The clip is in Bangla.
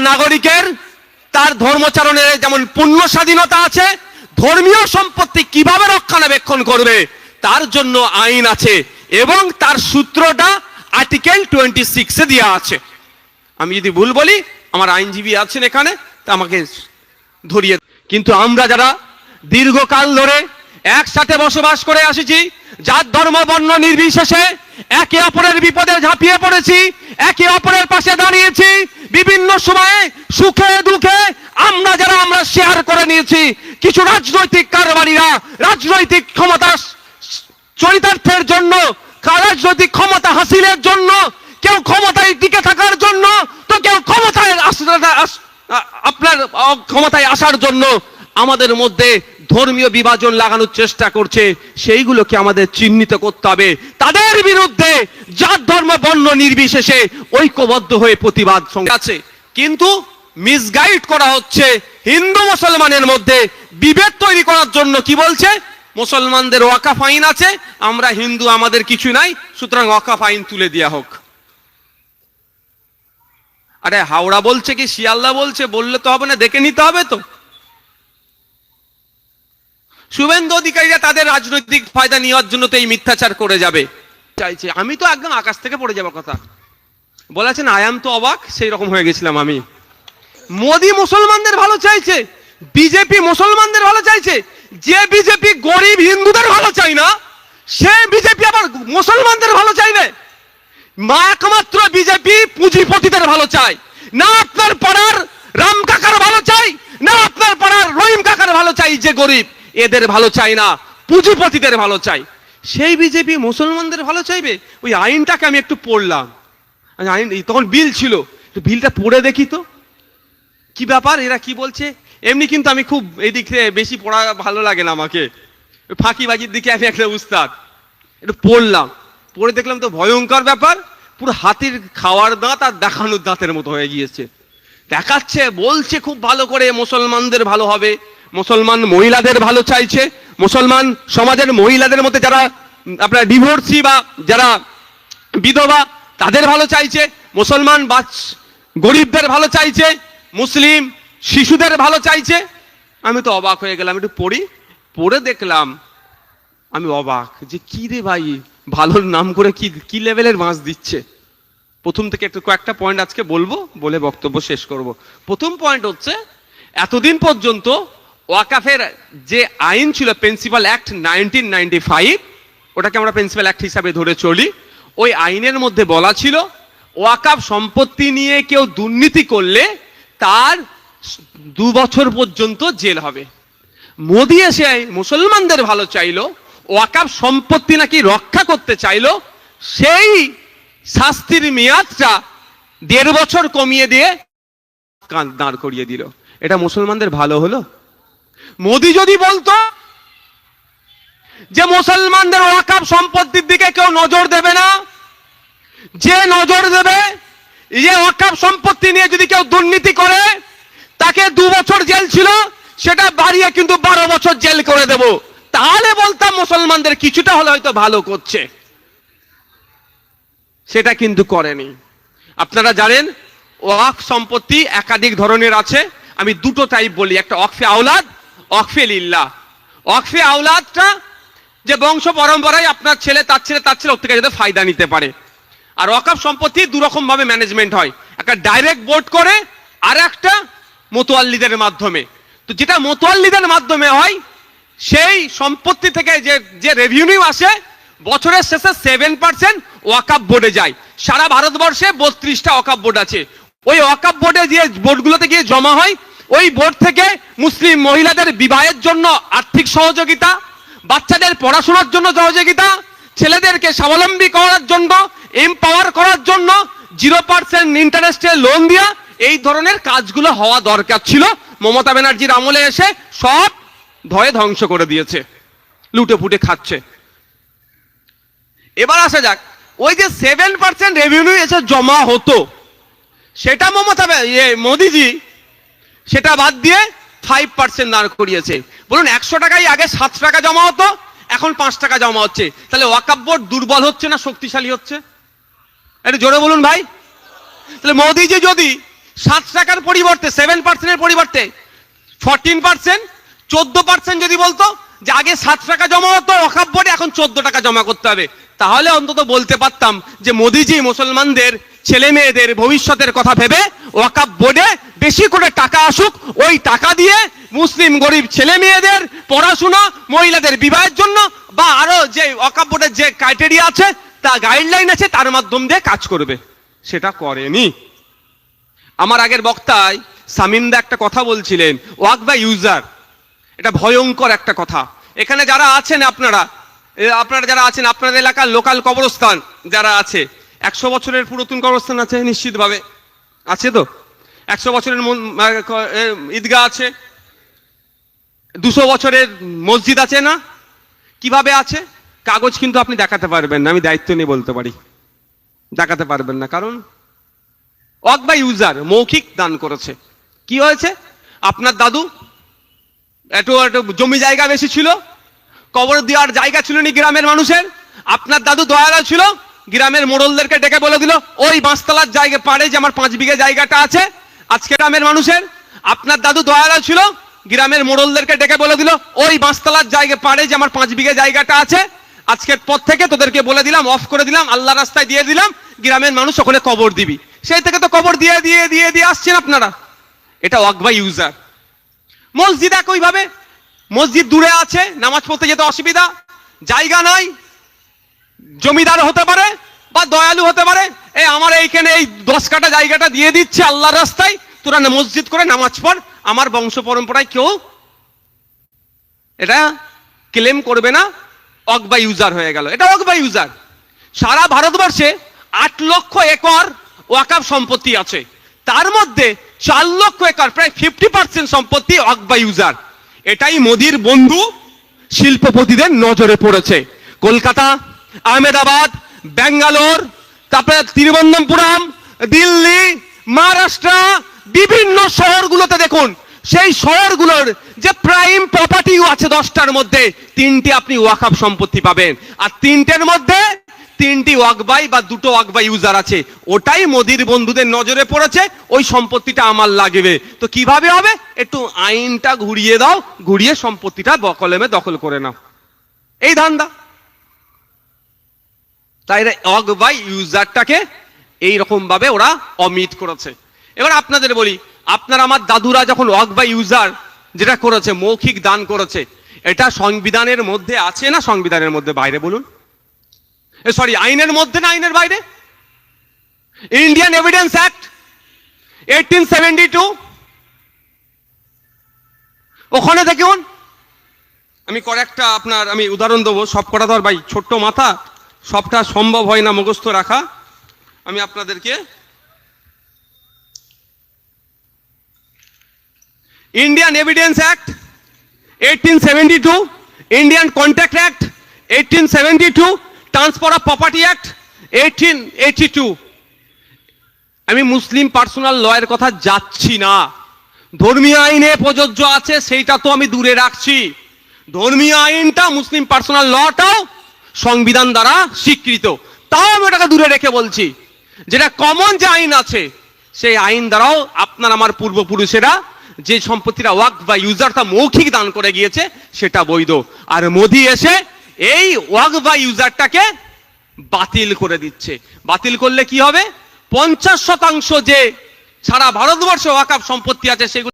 নাগরিকের তার ধর্মচারণের যেমন পূর্ণ স্বাধীনতা আছে, ধর্মীয় সম্পত্তি কিভাবে রক্ষণাবেক্ষণ করবে তার জন্য আইন আছে, এবং তার সূত্রটা আর্টিকেল 26-এ দেওয়া আছে। আমি যদি ভুল বলি, আমার আইনজীবী আছেন এখানে, তা আমাকে ধরিয়ে। কিন্তু আমরা যারা দীর্ঘকাল ধরে একসাথে বসবাস করে আসিছি, জাত ধর্ম বর্ণ নির্বিশেষে একে অপরের বিপদে ঝাঁপিয়ে পড়েছি, একে অপরের পাশে দাঁড়িয়েছি, বিভিন্ন সময়ে সুখে দুঃখে আমরা শেয়ার করে নিয়েছি। কিছু রাজনৈতিক কারবারিরা রাজনৈতিক ক্ষমতা চরিতার্থের জন্য, রাজনৈতিক ক্ষমতা হাসিলের জন্য, কেউ ক্ষমতায় টিকে থাকার জন্য, তো কেউ ক্ষমতায় আপনার ক্ষমতায় আসার জন্য আমাদের মধ্যে ধর্মীয় বিভাজন লাগানোর চেষ্টা করছে। সেইগুলোকে আমাদের চিহ্নিত করতে হবে, তাদের বিরুদ্ধে জাত ধর্ম বর্ণ নির্বিশেষে ঐক্যবদ্ধ হয়ে প্রতিবাদ আছে। কিন্তু মিসগাইড করা হচ্ছে হিন্দু মুসলমানের মধ্যে বিভেদ তৈরি করার জন্য। কি বলছে? মুসলমানদের ওয়াকাফ আইন আছে, আমরা হিন্দু, আমাদের কিছু নাই, সুতরাং ওয়াকাফ আইন তুলে দেওয়া হোক। আরে হাওড়া বলছে কি শিয়ালদা বলছে, বললে তো হবে না, দেখে নিতে হবে তো। শুভেন্দু অধিকারীরা তাদের রাজনৈতিক ফায়দা নেওয়ার জন্য তো এই মিথ্যাচার করে যাবে চাইছে। আমি তো একদম আকাশ থেকে পড়ে যাবার কথা বলেছেন, আয়াম তো অবাক, সেই রকম হয়ে গেছিলাম আমি। মোদি মুসলমানদের ভালো চাইছে, বিজেপি মুসলমানদের ভালো চাইছে। যে বিজেপি গরিব হিন্দুদের ভালো চাই না, সে বিজেপি আবার মুসলমানদের ভালো চাই না। একমাত্র বিজেপি পুঁজিপতিদের ভালো চায় না, আপনার পাড়ার রাম কাকার ভালো চাই না, আপনার পাড়ার রহিম কাকার ভালো চাই। যে গরিব এদের ভালো চাই না, পুঁজিপতিদের ভালো চাই। সেই বিজেপি মুসলমানদের ভালো চাইবে? ওই আইনটাকে আমি একটু পড়লাম, আইন তখন বিল ছিল, বিলটা পড়ে দেখি তো কি ব্যাপার, এরা কি বলছে। এমনি কিন্তু আমি খুব এই দিক থেকে বেশি পড়া ভালো লাগে না আমাকে, ফাঁকিবাজির দিকে আমি একটা উস্তাদ। একটু পড়লাম, পড়ে দেখলাম তো ভয়ঙ্কর ব্যাপার, পুরো হাতির খাওয়ার দাঁত আর দেখানোর দাঁতের মতো হয়ে গিয়েছে। দেখাচ্ছে, বলছে খুব ভালো করে মুসলমানদের ভালো হবে, মুসলমান মহিলাদের ভালো চাইছে, মুসলমান সমাজের মহিলাদের মধ্যে যারা আপনার ডিভোর্সি বা যারা বিধবা তাদের ভালো চাইছে, মুসলমান গরিবদের ভালো চাইছে, মুসলিম শিশুদের ভালো চাইছে। আমি তো অবাক হয়ে গেলাম, একটু পড়ে দেখলাম, আমি অবাক যে কি রে ভাই, ভালোর নাম করে কি লেভেলের মাছ দিচ্ছে। প্রথম থেকে একটু কয়েকটা পয়েন্ট আজকে বলবো, বলে বক্তব্য শেষ করব। প্রথম পয়েন্ট হচ্ছে, এতদিন পর্যন্ত ওয়াকাফের যে আইন ছিল প্রিন্সিপাল অ্যাক্ট 1995, ওটাকে আমরা প্রিন্সিপাল অ্যাক্ট হিসাবে ধরে চলি। ওই আইনের মধ্যে বলা ছিল ওয়াকাফ সম্পত্তি নিয়ে কেউ দুর্নীতি করলে তার 2 বছর পর্যন্ত জেল হবে। মোদি এসে মুসলমানদের ভালো চাইলো, ওয়াকাফ সম্পত্তি নাকি রক্ষা করতে চাইলো, সেই শাস্তির মেয়াদটা 1.5 বছর কমিয়ে দিয়ে দাঁড় করিয়ে দিল। এটা মুসলমানদের ভালো হলো? মোদি যদি বলতো যে মুসলমানদের ওয়াকাফ সম্পত্তির দিকে কেউ নজর দেবে না, যে নজর দেবে, যে ওয়াকাফ সম্পত্তি নিয়ে যদি কেউ দুর্নীতি করে তাকে 2 বছর জেল ছিল, সেটা বাড়িয়ে কিন্তু 12 বছর জেল করে দেব, তাহলে বলতাম মুসলমানদের কিছুটা হলে হয়তো ভালো করছে। সেটা কিন্তু করেনি। আপনারা জানেন ওয়াকফ সম্পত্তি একাধিক ধরনের আছে, আমি 2টো টাইপ বলি, একটা ওয়াকফে আওলাদ, ওয়াকফে লিল্লাহ। ওয়াকফে আওলাদটা যে বংশ পরম্পরায় আপনার ছেলে তার ছেলে তার ছেলে ওর থেকে যাতে ফায়দা নিতে পারে। আর ওয়াকফ সম্পত্তি 2 রকম ভাবে ম্যানেজমেন্ট হয়, একটা ডাইরেক্ট বোর্ড করে, আর একটা মোতোয়াল্লিদের মাধ্যমে। তো যেটা মোতোয়াল্লিদের মাধ্যমে হয়, সেই সম্পত্তি থেকে যে রেভিনিউ আসে বছরের শেষে 7% ওয়াকফ বোর্ডে যায়। সারা ভারতবর্ষে 32টা ওয়াকফ বোর্ড আছে। ওই ওয়াকফ বোর্ডে যে বোর্ডগুলোতে গিয়ে জমা হয়, ওই বোর্ড থেকে মুসলিম মহিলাদের বিবাহের জন্য আর্থিক সহযোগিতা, বাচ্চাদের পড়াশোনার জন্য সহযোগিতা, ছেলেদেরকে স্বাবলম্বী করার জন্য, এমপাওয়ার করার জন্য 0% ইন্টারেস্টে লোন দেওয়া, এই ধরনের কাজগুলো হওয়া দরকার ছিল। মমতা ব্যানার্জির আমলে এসে সব ধয়ে ধ্বংস করে দিয়েছে, লুটে ফুটে খাচ্ছে। এবার আসা যাক, ওই যে 7% রেভিনিউ এসে জমা হতো, সেটা মোদিজি সেটা বাদ দিয়ে 5% দাঁড় করিয়েছে। বলুন 100 টাকায় আগে 7 টাকা জমা হতো, এখন 5 টাকা জমা হচ্ছে। তাহলে ওয়াকফ বোর্ড দুর্বল হচ্ছে না শক্তিশালী হচ্ছে? একটু জোরে বলুন ভাই। তাহলে মোদিজি যদি 7 টাকার পরিবর্তে 7% পরিবর্তে 14%, 14% যদি বলতো যে আগে 7 টাকা জমা হতো ওয়াকফ বোর্ডে, এখন 14 টাকা জমা করতে হবে, তাহলে অন্তত বলতে পারতাম যে মোদিজি মুসলমানদের ছেলে মেয়েদের ভবিষ্যতের কথা ভেবে ওয়াকফ বোর্ডে বেশি করে টাকা আসুক, ওই টাকা দিয়ে মুসলিম গরিব ছেলে মেয়েদের পড়াশোনা, মহিলাদের বিবাহের জন্য বা আরো যে ওয়াকফ বোর্ডের যে ক্রাইটেরিয়া আছে, তা গাইডলাইন আছে, তার মাধ্যম দিয়ে কাজ করবে। সেটা করেনি। আমার আগের বক্তায় সামিন্দা একটা কথা বলছিলেন, ওয়াকফ বাই ইউজার, এটা ভয়ঙ্কর একটা কথা। এখানে যারা আছেন আপনারা যারা আছেন, আপনাদের এলাকার লোকাল কবরস্থান যারা আছে, 100 বছরের পুরাতন কবরস্থান আছে নিশ্চিতভাবে, আছে তো? 100 বছরের ঈদগাহ আছে, 200 বছরের মসজিদ আছে না? কিভাবে আছে? কাগজ কিন্তু আপনি দেখাতে পারবেন না, আমি দায়িত্ব নিয়ে বলতে পারি, দেখাতে পারবেন না। কারণ ওয়াকফ বাই ইউজার মৌখিক দান করেছে। কি হয়েছে? আপনার দাদু একটু জমি জায়গা বেশি ছিল, কবর দেওয়ার জায়গা ছিল না গ্রামের মানুষের, আপনার দাদু দয়ালু ছিল, গ্রামের মোড়লদেরকে ডেকে বলে দিল ওই বাঁশতলার জায়গা পাড়ে যে আমার 5 বিঘা জায়গাটা আছে আজকে গ্রামের মানুষের। আপনার দাদু দয়ালু ছিল, গ্রামের মোড়লদেরকে ডেকে বলে দিল ওই বাঁশতলার জায়গা পাড়ে যে আমার 5 বিঘা জায়গাটা আছে, আজকের পর থেকে তোদেরকে বলে দিলাম, অফ করে দিলাম, আল্লাহ রাস্তায় দিয়ে দিলাম, গ্রামের মানুষ ওখানে কবর দিবি। সেই থেকে তো কবর দিয়ে দিয়ে দিয়ে দিয়ে আসছেন আপনারা। এটা ওয়াকফ বাই ইউজার। মসজিদ একইভাবে, মসজিদ দূরে আছে, নামাজ পড়তে যেতে অসুবিধা, জায়গা নাই, জমিদার হতে পারে বা দয়ালু হতে পারে, আমার এইখানে এই 10 কাঠা জায়গাটা দিয়ে দিচ্ছে আল্লাহর রাস্তায়, তোরা মসজিদ করে নামাজ পড়, আমার বংশ পরম্পরায় কেউ এটা ক্লেম করবে না, ওয়াকফ বাই ইউজার হয়ে গেল। এটা ওয়াকফ বাই ইউজার। সারা ভারতবর্ষে 8 লক্ষ একর ওয়াকফ সম্পত্তি আছে, তার মধ্যে 4 লক্ষ একর, প্রায় 50% সম্পত্তি ওয়াকফ বাই ইউজার। এটাই মোদির বন্ধু শিল্পপতিদের নজরে পড়েছে। কলকাতা, আহমেদাবাদ, ব্যাঙ্গালোর, তারপরে তিরুবনন্তপুরম, দিল্লি, মহারাষ্ট্র, বিভিন্ন শহরগুলোতে দেখুন, সেই শহরগুলোর যে প্রাইম প্রপার্টি আছে 10টার মধ্যে 3টি আপনি ওয়াকফ সম্পত্তি পাবেন, আর 3টের মধ্যে 3টি ওয়াকফ বাই বা 2টো ওয়াকফ বাই ইউজার আছে। ওটাই মোদির বন্ধুদের নজরে পড়েছে, ওই সম্পত্তিটা আমার লাগবে। তো কিভাবে হবে? একটু আইনটা ঘুরিয়ে দাও, ঘুরিয়ে সম্পত্তিটা কলমে দখল করে নাও, এই ধান্দা। তাই ওয়াকফ বাই ইউজারটাকে এইরকম ভাবে ওরা অমিট করেছে। এবার আপনাদের বলি, আপনার আমার দাদুরা যখন ওয়াকফ বাই ইউজার যেটা করেছে, মৌখিক দান করেছে, এটা সংবিধানের মধ্যে আছে না সংবিধানের মধ্যে বাইরে? বলুন। সরি, আইনের মধ্যে না আইনের বাইরে? ইন্ডিয়ান এভিডেন্স অ্যাক্ট 1872, ওখানে দেখুন, আমি কয়েকটা আপনার আমি উদাহরণ দেবো, সব কটা ধর ভাই, ছোট্ট মাথা, সবটা সম্ভব হয় না মুখস্থ রাখা। আমি আপনাদেরকে Indian evidence act 1872, Indian contract act 1872, transfer of property act 1882। আমি মুসলিম পার্সোনাল লয়ের কথা যাচ্ছি না, ধর্মীয় আইনে প্রযোজ্য আছে সেইটা তো আমি দূরে রাখছি, ধর্মীয় আইনটা মুসলিম পার্সোনাল লটাও সংবিধান দ্বারা স্বীকৃত, তাও আমি ওটাকে দূরে রেখে বলছি, যেটা কমন যে আইন আছে সেই আইন দ্বারাও আপনার আমার পূর্বপুরুষেরা যে সম্পত্তিটা ওয়াকফ বা ইউজারটা মৌখিক দান করে গিয়েছে সেটা বৈধ। আর মোদি এসে এই ওয়াকফ বা ইউজারটাকে বাতিল করে দিচ্ছে। বাতিল করলে কি হবে? 50% যে সারা ভারতবর্ষে ওয়াকফ সম্পত্তি আছে সেগুলো